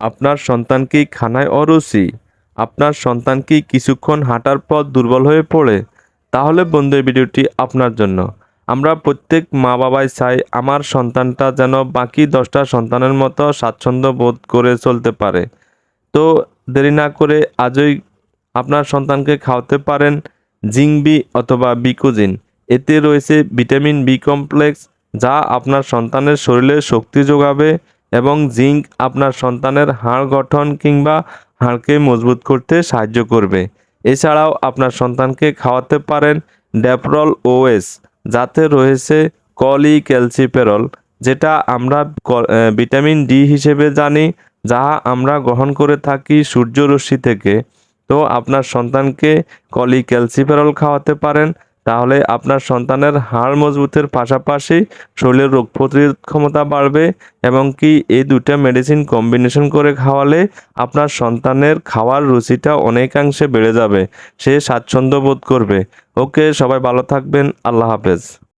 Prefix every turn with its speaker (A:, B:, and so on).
A: আপনার সন্তান কি খানায় অরুচি? আপনার সন্তান কি কিছুক্ষণ হাঁটার পর দুর্বল হয়ে পড়ে? তাহলে বন্ধু এই ভিডিওটি আপনার জন্য। আমরা প্রত্যেক মা বাবাই চাই আমার সন্তানটা যেন বাকি 10টা সন্তানের মতো স্বাচ্ছন্দ্য বোধ করে চলতে পারে। তো দেরি না করে আজই আপনার সন্তানকে খাওয়াতে পারেন জিংবি অথবা বিকোজিন। এতে রয়েছে ভিটামিন বি কমপ্লেক্স, যা আপনার সন্তানের শরীরে শক্তি যোগাবে, এবং জিঙ্ক আপনার সন্তানের হাড় গঠন কিংবা হাড়কে মজবুত করতে সাহায্য করবে। এছাড়াও আপনার সন্তানকে খাওয়াতে পারেন ড্যাপ্রল ওএস, যাতে রয়েছে ক্যালসিফেরল, যেটা আমরা ভিটামিন ডি হিসেবে জানি, যা আমরা গ্রহণ করে থাকি সূর্যরশ্মি থেকে। তো আপনার সন্তানকে ক্যালসিফেরল খাওয়াতে পারেন, তাহলে আপনার সন্তানের হাড় মজবুতের পাশাপাশি শরীরের রোগ প্রতিরোধ ক্ষমতা বাড়বে, এবং কি এই দুটা মেডিসিন কম্বিনেশন করে খাওয়ালে আপনার সন্তানের খাওয়ার রুচিটা অনেকাংশে বেড়ে যাবে, সে স্বাচ্ছন্দ্য বোধ করবে। ওকে, সবাই ভালো থাকবেন, আল্লাহ হাফেজ।